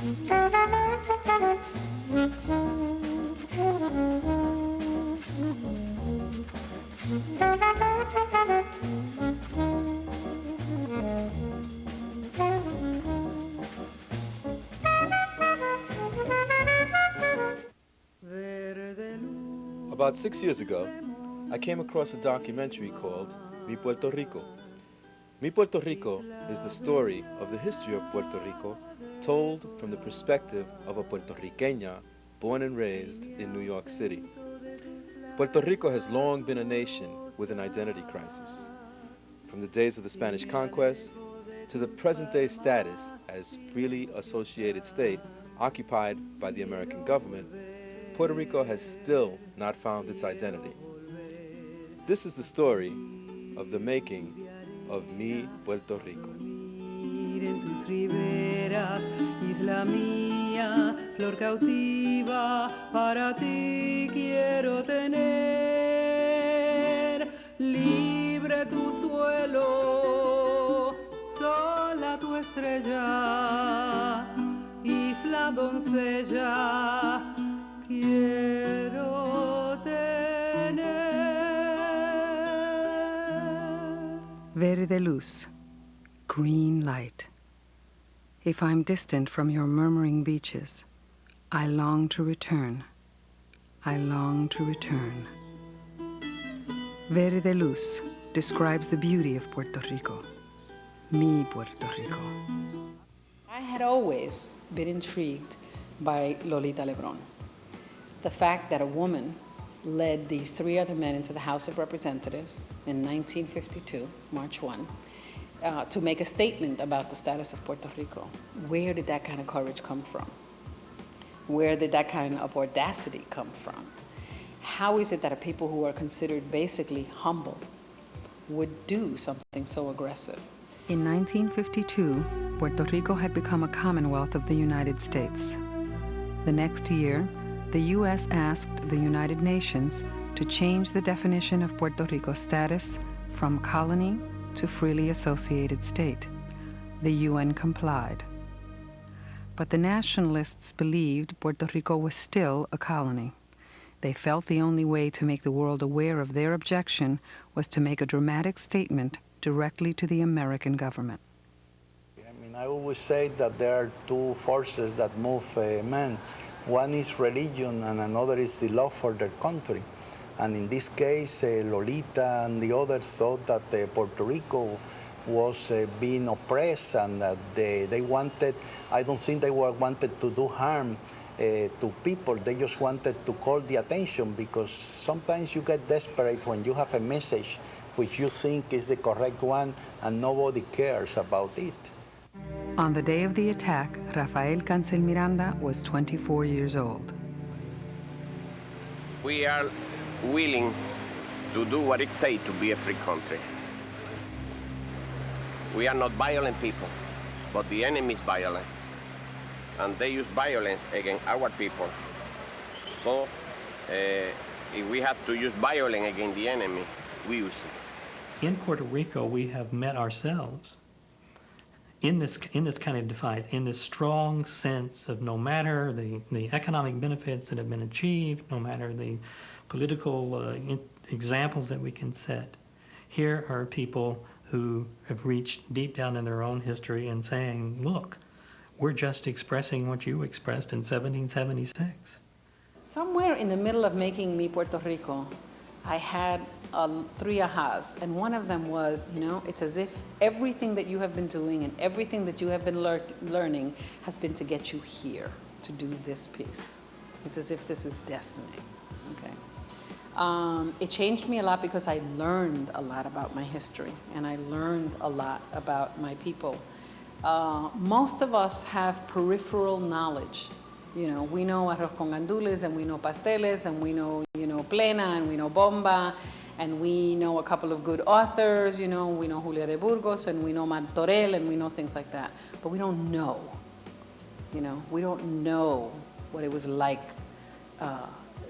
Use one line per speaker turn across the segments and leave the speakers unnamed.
About 6 years ago, I came across a documentary called Mi Puerto Rico. Mi Puerto Rico is the story of the history of Puerto Rico told from the perspective of a Puerto Riqueña born and raised in New York City. Puerto Rico has long been a nation with an identity crisis. From the days of the Spanish conquest to the present-day status as freely associated state occupied by the American government, Puerto Rico has still not found its identity. This is the story of the making of Mi Puerto Rico.
En tus riberas, isla mía, flor cautiva, para ti quiero tener. Libre tu suelo, sola tu estrella, isla doncella, quiero tener.
Verde luz, green light. If I'm distant from your murmuring beaches, I long to return. I long to return. Verde luz describes the beauty of Puerto Rico. Mi Puerto Rico.
I had always been intrigued by Lolita Lebrón. The fact that a woman led these three other men into the House of Representatives in 1952, March 1, to make a statement about the status of Puerto Rico. Where did that kind of courage come from? Where did that kind of audacity come from? How is it that a people who are considered basically humble would do something so aggressive?
In 1952, Puerto Rico had become a Commonwealth of the United States. The next year, the U.S. asked the United Nations to change the definition of Puerto Rico's status from colony to freely associated state. The UN complied. But the nationalists believed Puerto Rico was still a colony. They felt the only way to make the world aware of their objection was to make a dramatic statement directly to the American government.
I always say that there are two forces that move men. One is religion and another is the love for their country. And in this case, Lolita and the others thought that Puerto Rico was being oppressed and that they wanted, I don't think they wanted to do harm to people. They just wanted to call the attention because sometimes you get desperate when you have a message which you think is the correct one and nobody cares about it.
On the day of the attack, Rafael Cancel Miranda was 24 years old.
We are willing to do what it takes to be a free country. We are not violent people, but the enemy is violent. And they use violence against our people. So if we have to use violence against the enemy, we use it.
In Puerto Rico, we have met ourselves in this kind of defiance, in this strong sense of no matter the economic benefits that have been achieved, no matter the political examples that we can set, here are people who have reached deep down in their own history and saying, look, we're just expressing what you expressed in 1776.
Somewhere in the middle of making Mi Puerto Rico, I had three ahas, and one of them was, it's as if everything that you have been doing and everything that you have been learning has been to get you here, to do this piece. It's as if this is destiny, okay? It changed me a lot because I learned a lot about my history, and I learned a lot about my people. Most of us have peripheral knowledge. We know arroz con gandules, and we know pasteles, and we know, plena, and we know bomba, and we know a couple of good authors, we know Julia de Burgos, and we know Martorell, and we know things like that. But we don't know, we don't know what it was like.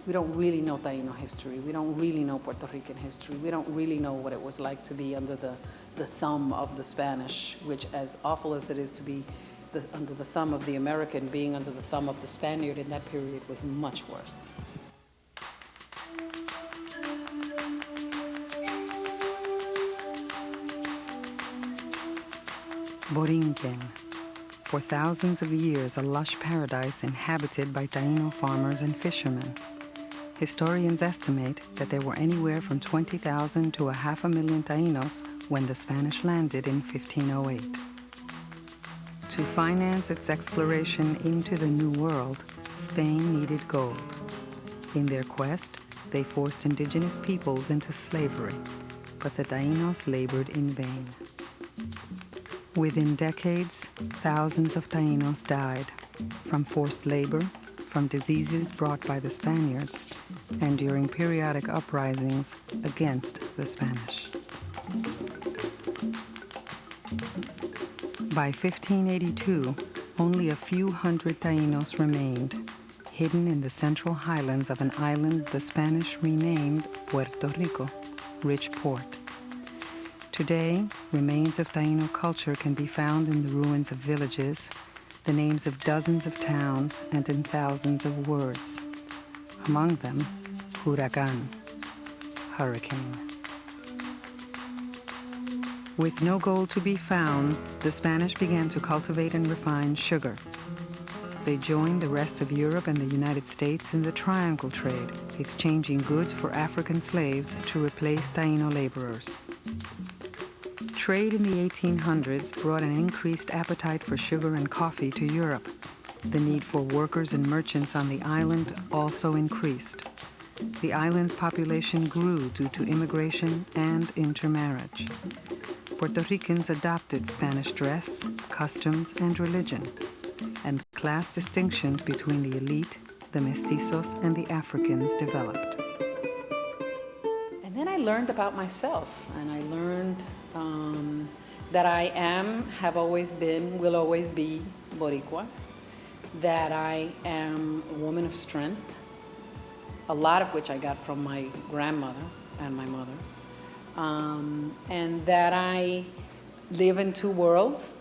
We don't really know Taino history. We don't really know Puerto Rican history. We don't really know what it was like to be under the thumb of the Spanish, which, as awful as it is to be under the thumb of the American being under the thumb of the Spaniard in that period was much worse.
Borinquen, for thousands of years a lush paradise inhabited by Taino farmers and fishermen. Historians estimate that there were anywhere from 20,000 to 500,000 Tainos when the Spanish landed in 1508. To finance its exploration into the New World, Spain needed gold. In their quest, they forced indigenous peoples into slavery, but the Tainos labored in vain. Within decades, thousands of Tainos died from forced labor, from diseases brought by the Spaniards, and during periodic uprisings against the Spanish. By 1582, only a few hundred Tainos remained, hidden in the central highlands of an island the Spanish renamed Puerto Rico, rich port. Today, remains of Taino culture can be found in the ruins of villages, the names of dozens of towns, and in thousands of words. Among them, huracán, hurricane. With no gold to be found, the Spanish began to cultivate and refine sugar. They joined the rest of Europe and the United States in the triangle trade, exchanging goods for African slaves to replace Taino laborers. Trade in the 1800s brought an increased appetite for sugar and coffee to Europe. The need for workers and merchants on the island also increased. The island's population grew due to immigration and intermarriage. Puerto Ricans adopted Spanish dress, customs, and religion, and class distinctions between the elite, the mestizos, and the Africans developed.
And then I learned about myself, and I learned that I am, have always been, will always be Boricua, that I am a woman of strength, a lot of which I got from my grandmother and my mother, and that I live in two worlds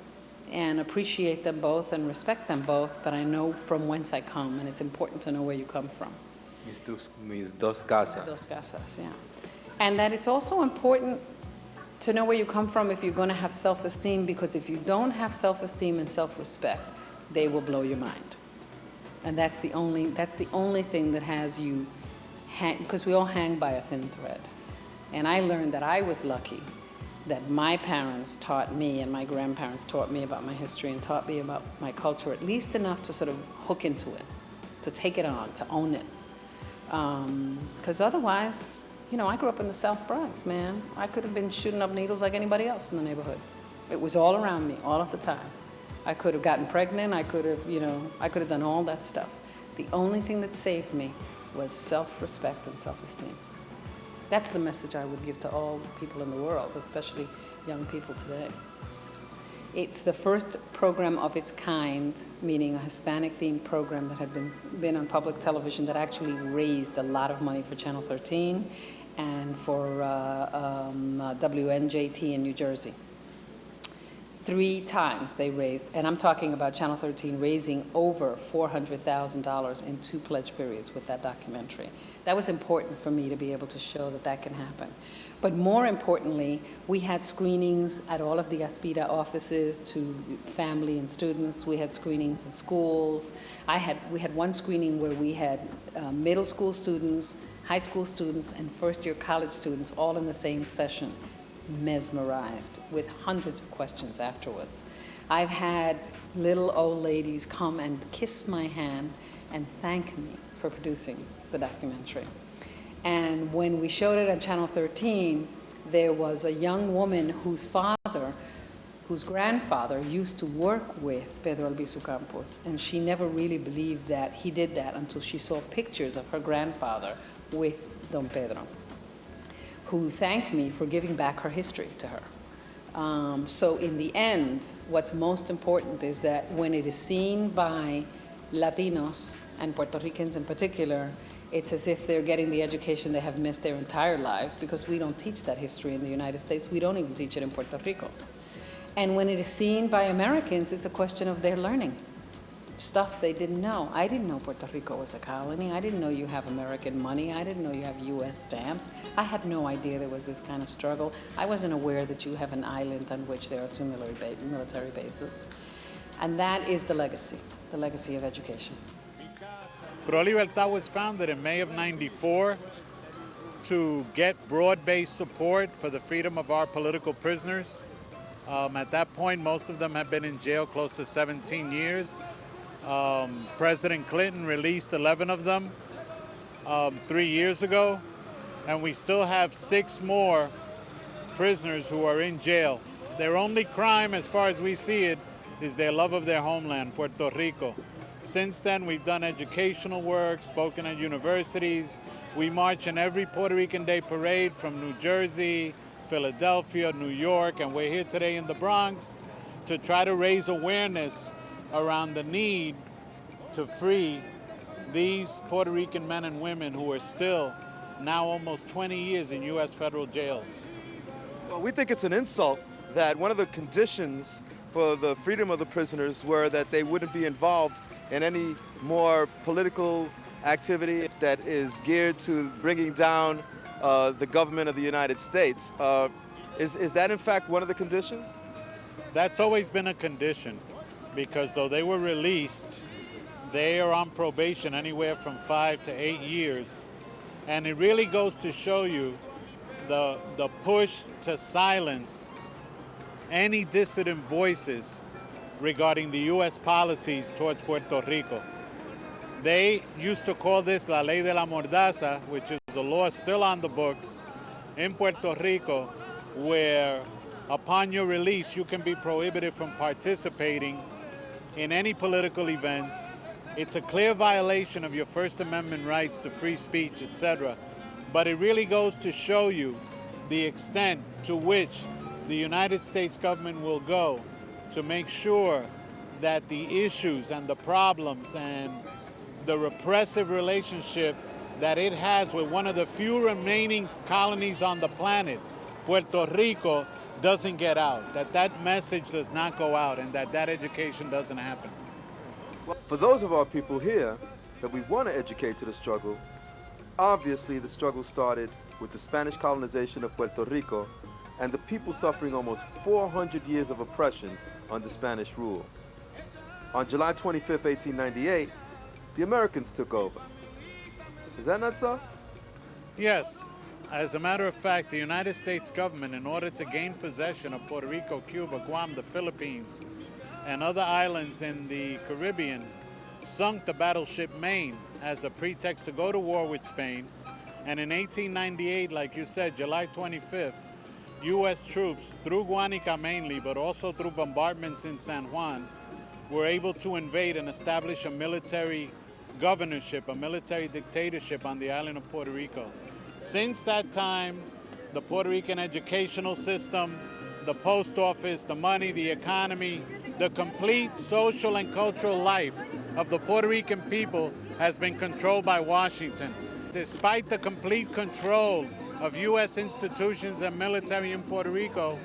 and appreciate them both and respect them both, but I know from whence I come, and it's important to know where you come from.
Mis dos casas.
Dos casas, yeah. And that it's also important to know where you come from if you're going to have self-esteem, because if you don't have self-esteem and self-respect, they will blow your mind. And that's the only thing that has you hang, because we all hang by a thin thread. And I learned that I was lucky that my parents taught me and my grandparents taught me about my history and taught me about my culture, at least enough to sort of hook into it, to take it on, to own it. Because otherwise, you know, I grew up in the South Bronx, man. I could have been shooting up needles like anybody else in the neighborhood. It was all around me, all of the time. I could have gotten pregnant, I could have, I could have done all that stuff. The only thing that saved me was self-respect and self-esteem. That's the message I would give to all people in the world, especially young people today. It's the first program of its kind, meaning a Hispanic-themed program that had been on public television that actually raised a lot of money for Channel 13 and for WNJT in New Jersey. 3 times they raised, and I'm talking about Channel 13 raising over $400,000 in 2 pledge periods with that documentary. That was important for me to be able to show that that can happen. But more importantly, we had screenings at all of the Aspida offices to family and students. We had screenings in schools. We had one screening where we had middle school students, high school students, and first-year college students all in the same session, mesmerized with hundreds of questions afterwards. I've had little old ladies come and kiss my hand and thank me for producing the documentary. And when we showed it on Channel 13, there was a young woman whose grandfather used to work with Pedro Albizu Campos, and she never really believed that he did that until she saw pictures of her grandfather with Don Pedro, who thanked me for giving back her history to her. So in the end, what's most important is that when it is seen by Latinos and Puerto Ricans in particular, it's as if they're getting the education they have missed their entire lives, because we don't teach that history in the United States. We don't even teach it in Puerto Rico. And when it is seen by Americans, it's a question of their learning stuff they didn't know. I didn't know Puerto Rico was a colony. I didn't know you have American money. I didn't know you have U.S. stamps. I had no idea there was this kind of struggle. I wasn't aware that you have an island on which there are two military bases. And that is the legacy of education.
Pro Libertad was founded in May of '94 to get broad-based support for the freedom of our political prisoners. At that point, most of them have been in jail close to 17 years. President Clinton released 11 of them 3 years ago, and we still have 6 more prisoners who are in jail. Their only crime, as far as we see it, is their love of their homeland, Puerto Rico. Since then, we've done educational work, spoken at universities. We march in every Puerto Rican Day parade from New Jersey, Philadelphia, New York, and we're here today in the Bronx to try to raise awareness around the need to free these Puerto Rican men and women who are still now almost 20 years in U.S. federal jails.
Well, we think it's an insult that one of the conditions for the freedom of the prisoners were that they wouldn't be involved in any more political activity that is geared to bringing down the government of the United States. Is that in fact one of the conditions?
That's always been a condition, because though they were released, they are on probation anywhere from 5 to 8 years. And it really goes to show you the push to silence any dissident voices regarding the U.S. policies towards Puerto Rico. They used to call this La Ley de la Mordaza, which is a law still on the books in Puerto Rico, where upon your release you can be prohibited from participating in any political events. It's a clear violation of your First Amendment rights to free speech, etc. But it really goes to show you the extent to which the United States government will go to make sure that the issues and the problems and the repressive relationship that it has with one of the few remaining colonies on the planet, Puerto Rico, doesn't get out, that message does not go out, and that education doesn't happen.
Well, for those of our people here that we want to educate to the struggle, obviously the struggle started with the Spanish colonization of Puerto Rico and the people suffering almost 400 years of oppression under Spanish rule. On July 25, 1898, the Americans took over. Is that not so?
Yes. As a matter of fact, the United States government, in order to gain possession of Puerto Rico, Cuba, Guam, the Philippines, and other islands in the Caribbean, sunk the battleship Maine as a pretext to go to war with Spain. And in 1898, like you said, July 25th, U.S. troops, through Guanica mainly, but also through bombardments in San Juan, were able to invade and establish a military governorship, a military dictatorship on the island of Puerto Rico. Since that time, the Puerto Rican educational system, the post office, the money, the economy, the complete social and cultural life of the Puerto Rican people has been controlled by Washington. Despite the complete control of U.S. institutions and military in Puerto Rico,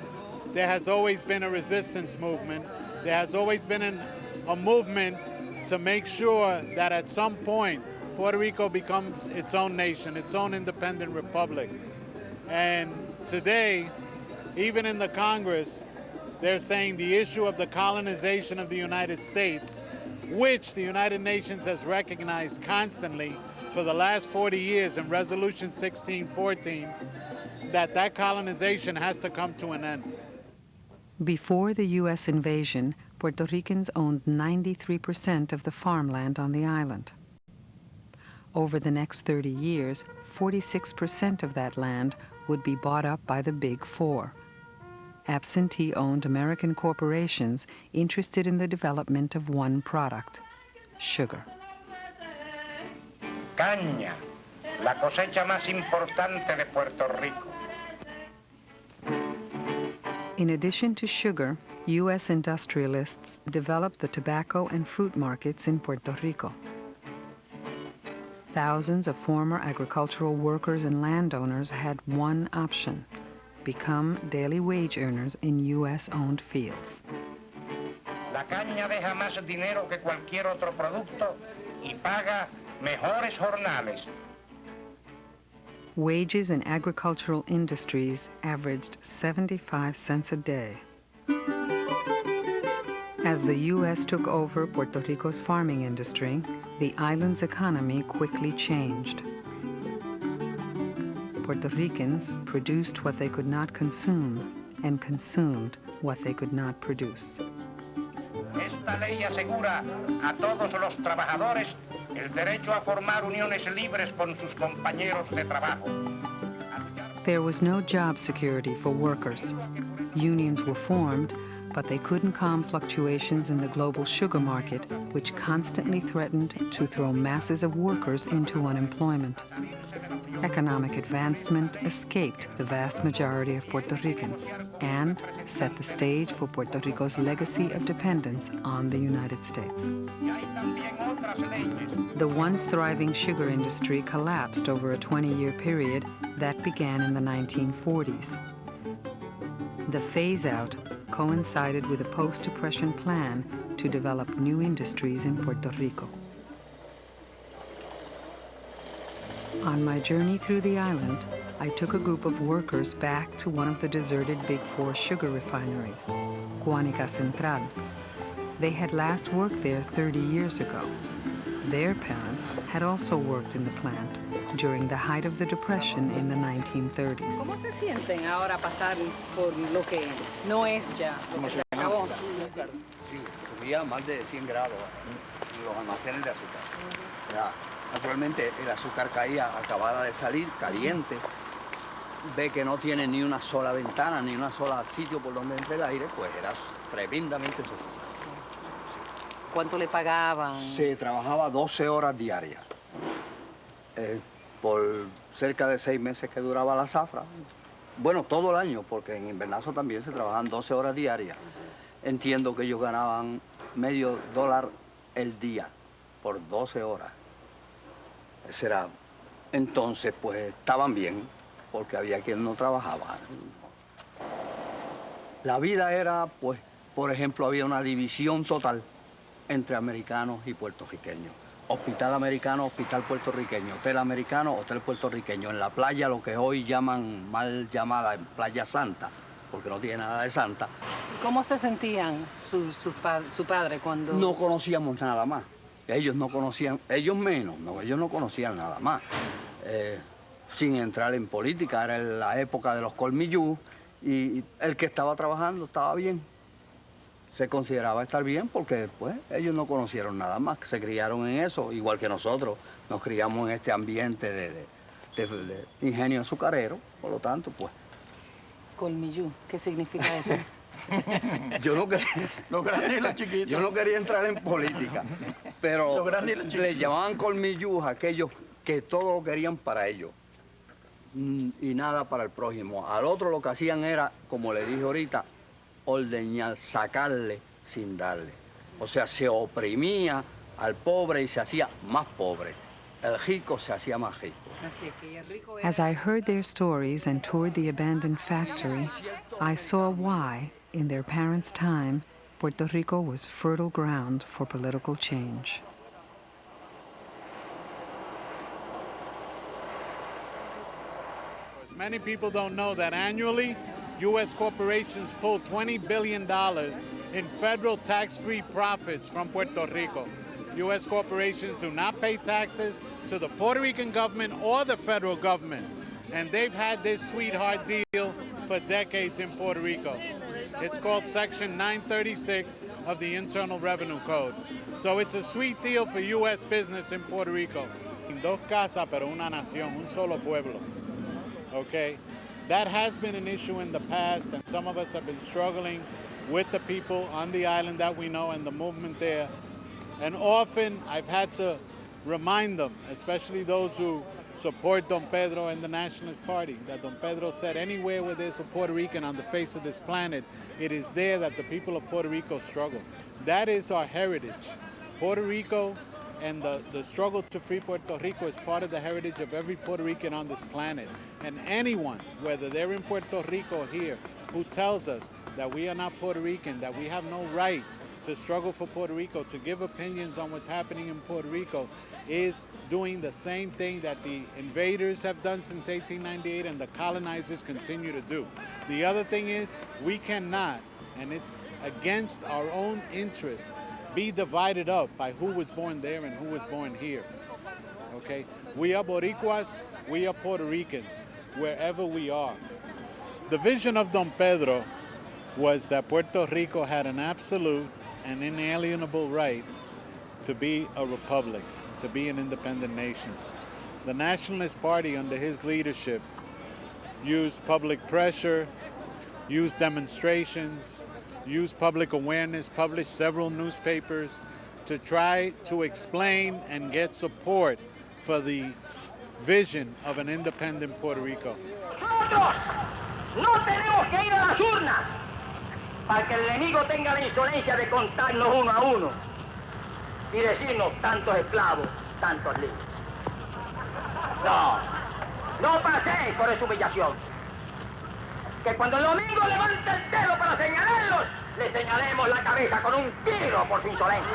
there has always been a resistance movement. There has always been a movement to make sure that at some point Puerto Rico becomes its own nation, its own independent republic. And today, even in the Congress, they're saying the issue of the colonization of the United States, which the United Nations has recognized constantly for the last 40 years in Resolution 1614, that colonization has to come to an end.
Before the U.S. invasion, Puerto Ricans owned 93% of the farmland on the island. Over the next 30 years, 46% of that land would be bought up by the Big Four, absentee-owned American corporations interested in the development of one product, sugar.
Caña, la cosecha más importante de Puerto Rico.
In addition to sugar, U.S. industrialists developed the tobacco and fruit markets in Puerto Rico. Thousands of former agricultural workers and landowners had one option: become daily wage earners in U.S.-owned fields.
La caña deja más dinero que cualquier otro producto y paga mejores jornales.
Wages in agricultural industries averaged 75 cents a day. As the U.S. took over Puerto Rico's farming industry, the island's economy quickly changed. Puerto Ricans produced what they could not consume and consumed what they could not produce.
Esta ley asegura a todos los trabajadores el derecho a formar uniones libres con sus compañeros de trabajo.
There was no job security for workers. Unions were formed, but they couldn't calm fluctuations in the global sugar market, which constantly threatened to throw masses of workers into unemployment. Economic advancement escaped the vast majority of Puerto Ricans and set the stage for Puerto Rico's legacy of dependence on the United States. The once thriving sugar industry collapsed over a 20-year period that began in the 1940s. The phase-out coincided with a post-depression plan to develop new industries in Puerto Rico. On my journey through the island, I took a group of workers back to one of the deserted Big Four sugar refineries, Guánica Central. They had last worked there 30 years ago. Their parents had also worked in the plant during the height of the Depression in the 1930s.
¿Cómo se sienten ahora pasar por lo que no es ya, lo que se acabó?
Sí, subía más de 100 grados en los almacenes de azúcar. Ya, naturalmente el azúcar caía acabada de salir, caliente. Ve que no tiene ni una sola ventana, ni una sola sitio por donde entre el aire, pues era tremendamente sofocante.
¿Cuánto le pagaban?
Se trabajaba 12 horas diarias. Por cerca de 6 meses que duraba la zafra. Bueno, todo el año, porque en invernazo también se trabajaban 12 horas diarias. Entiendo que ellos ganaban $0.50 el día por 12 horas. Ese era. Entonces, pues estaban bien, porque había quien no trabajaba. La vida era, pues, por ejemplo, había una división total entre americanos y puertorriqueños. Hospital americano, hospital puertorriqueño. Hotel americano, hotel puertorriqueño. En la playa, lo que hoy llaman, mal llamada, Playa Santa, porque no tiene nada de santa.
¿Cómo se sentían su padre cuando...?
No conocíamos nada más. Ellos no conocían, ellos menos, no, ellos no conocían nada más. Sin entrar en política, era la época de los colmillú, y el que estaba trabajando estaba bien. Se consideraba estar bien porque después ellos no conocieron nada más, se criaron en eso, igual que nosotros nos criamos en este ambiente de ingenio azucarero, por lo tanto, pues...
Colmillú, ¿qué significa eso?
Yo no quería entrar en política, pero le llamaban colmillú a aquellos que todo lo querían para ellos y nada para el prójimo. Al otro lo que hacían era, como le dije ahorita, ordeñar, sacarle sin darle. O sea, se oprimía al pobre y se hacía más pobre. El rico se hacía más rico.
As I heard their stories and toured the abandoned factory, I saw why, in their parents' time, Puerto Rico was fertile ground for political change.
Many people don't know that annually, U.S. corporations pull $20 billion in federal tax-free profits from Puerto Rico. U.S. corporations do not pay taxes to the Puerto Rican government or the federal government. And they've had this sweetheart deal for decades in Puerto Rico. It's called Section 936 of the Internal Revenue Code. So it's a sweet deal for U.S. business in Puerto Rico. Dos casas, pero una nación, un solo pueblo. Okay? That has been an issue in the past, and some of us have been struggling with the people on the island that we know and the movement there. And often I've had to remind them, especially those who support Don Pedro and the Nationalist Party, that Don Pedro said anywhere where there's a Puerto Rican on the face of this planet, it is there that the people of Puerto Rico struggle. That is our heritage. Puerto Rico And the struggle to free Puerto Rico is part of the heritage of every Puerto Rican on this planet. And anyone, whether they're in Puerto Rico or here, who tells us that we are not Puerto Rican, that we have no right to struggle for Puerto Rico, to give opinions on what's happening in Puerto Rico, is doing the same thing that the invaders have done since 1898 and the colonizers continue to do. The other thing is, we cannot, and it's against our own interest, be divided up by who was born there and who was born here, okay? We are Boricuas, we are Puerto Ricans, wherever we are. The vision of Don Pedro was that Puerto Rico had an absolute and inalienable right to be a republic, to be an independent nation. The Nationalist Party under his leadership used public pressure, used demonstrations, used public awareness, published several newspapers to try to explain and get support for the vision of an independent Puerto Rico.
Nosotros no tenemos que ir a las urnas para que el enemigo tenga la insolencia de contarnos uno a uno y decirnos tantos esclavos, tantos libres. No, no pasé por esa humillación. Que cuando el domingo levante el dedo para señalarlos, le señalemos la cabeza con un tiro por su insolencia.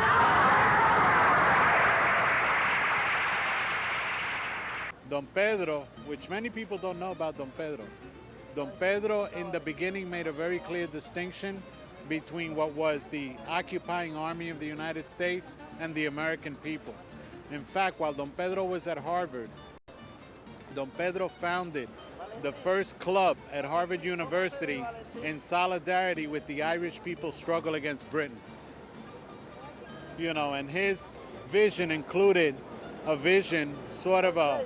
Don Pedro, which many people don't know about Don Pedro in the beginning made a very clear distinction between what was the occupying army of the United States and the American people. In fact, while Don Pedro was at Harvard, Don Pedro founded the first club at Harvard University in solidarity with the Irish people's struggle against Britain. You know, and his vision included a vision, sort of a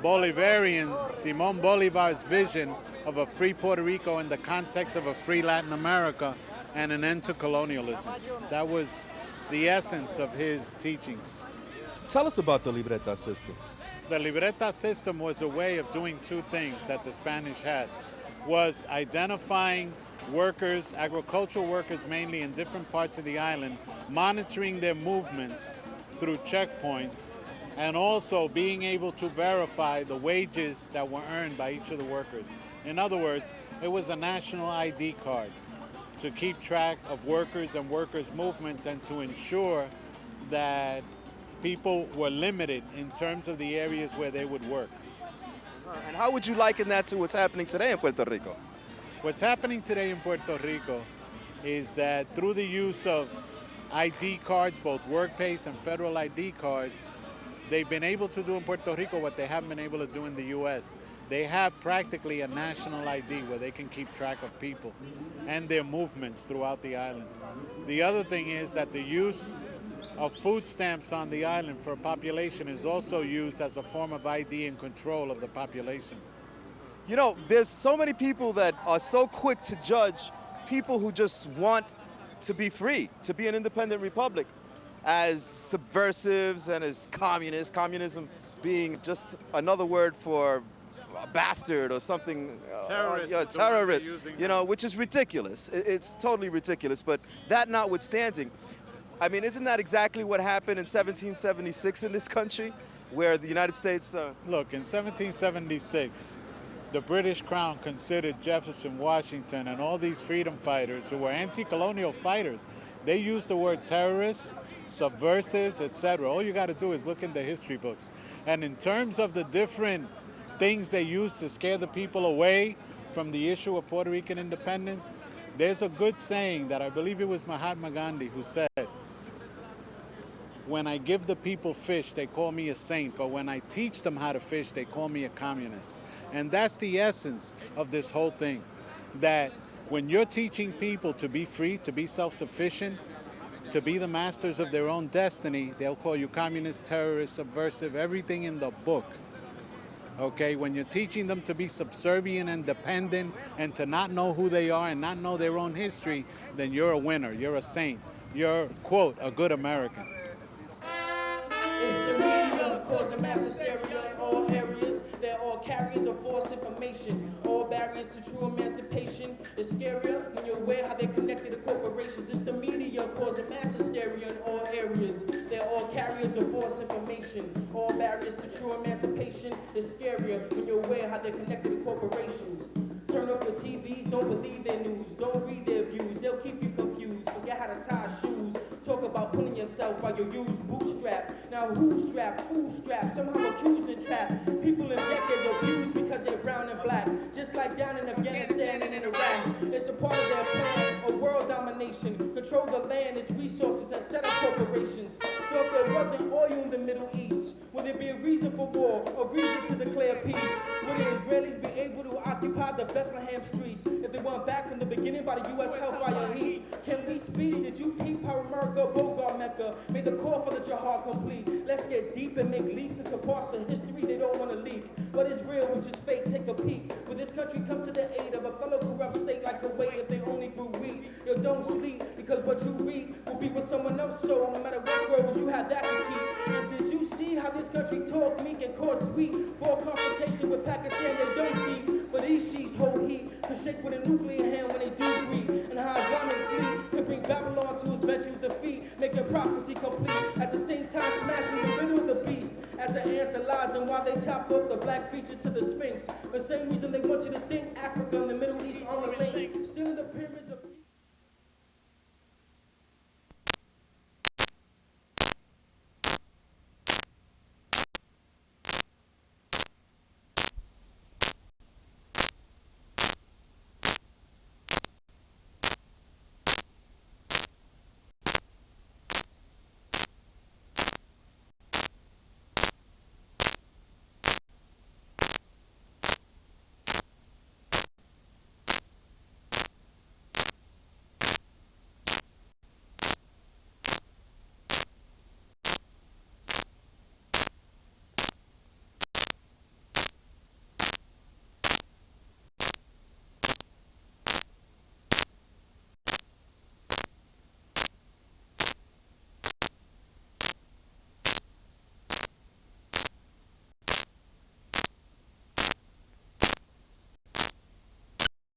Bolivarian, Simón Bolivar's vision of a free Puerto Rico in the context of a free Latin America and an end to colonialism. That was the essence of his teachings.
Tell us about the libreta system.
The libreta system was a way of doing two things that the Spanish had, was identifying workers, agricultural workers mainly in different parts of the island, monitoring their movements through checkpoints, and also being able to verify the wages that were earned by each of the workers. In other words, it was a national ID card to keep track of workers and workers' movements and to ensure that people were limited in terms of the areas where they would work.
And how would you liken that to what's happening today in Puerto Rico?
What's happening today in Puerto Rico is that through the use of ID cards, both work-based and federal ID cards, they've been able to do in Puerto Rico what they haven't been able to do in the U.S. They have practically a national ID where they can keep track of people and their movements throughout the island. The other thing is that the use of food stamps on the island for a population is also used as a form of ID and control of the population.
You know, there's so many people that are so quick to judge people who just want to be free, to be an independent republic, as subversives and as communists, communism being just another word for a bastard or something, terrorist, you know, which is ridiculous. It's totally ridiculous, but that notwithstanding, I mean, isn't that exactly what happened in 1776 in this country, where the United States...
Look, in 1776, the British Crown considered Jefferson, Washington, and all these freedom fighters who were anti-colonial fighters. They used the word terrorists, subversives, etc. All you got to do is look in the history books. And in terms of the different things they used to scare the people away from the issue of Puerto Rican independence, there's a good saying that I believe it was Mahatma Gandhi who said, "When I give the people fish, they call me a saint, but when I teach them how to fish, they call me a communist." And that's the essence of this whole thing, that when you're teaching people to be free, to be self-sufficient, to be the masters of their own destiny, they'll call you communist, terrorist, subversive, everything in the book. Okay, when you're teaching them to be subservient and dependent and to not know who they are and not know their own history, then you're a winner, you're a saint, you're, quote, a good American.
It's the media causing mass hysteria in all areas. They're all carriers of false information. All barriers to true emancipation. It's scarier when you're aware how they're connected to corporations. It's the media causing mass hysteria in all areas. They're false information. All barriers to true emancipation is scarier when you're aware how they're connected to corporations. Turn off your TVs, don't believe their news, don't read their views, they'll keep you confused, forget how to tie shoes. Talk about pulling yourself while you use bootstrap. Now who's strapped, somehow accused and trapped. People in decades abused because they're brown and black. Just like down in Afghanistan and in Iraq. It's a part of their plan of world domination. Control the land, its resources, and set up corporations. So if there wasn't oil in the Middle East, would there be a reason for war, a reason to declare peace? Would the Israelis be able to occupy the Bethlehem streets if they weren't back from the beginning by the U.S. hellfire heat? Can we speak? Did you peep how America, Bogar Mecca, made the call for the jihad complete? Let's get deep and make leaps into parts of history they don't want to leak. What is real, which is fake? Take a peek. Will this country come to the aid of a fellow corrupt state like Kuwait if they only grew wheat? Yo, don't sleep, because what you read will be what someone else sold. No matter what grows, you have that to keep. And did you see how this country talk meek and court sweet? For a confrontation with Pakistan they don't see. But these sheets hold heat, could shake with a nuclear hand when they do greet. And how Islamic fleet could bring Babylon to its eventual defeat, making prophecy complete. At the same time, smashing the middle of the beast. As the answer lies in why they chopped off the black feature to the Sphinx. The same reason they want you to think Africa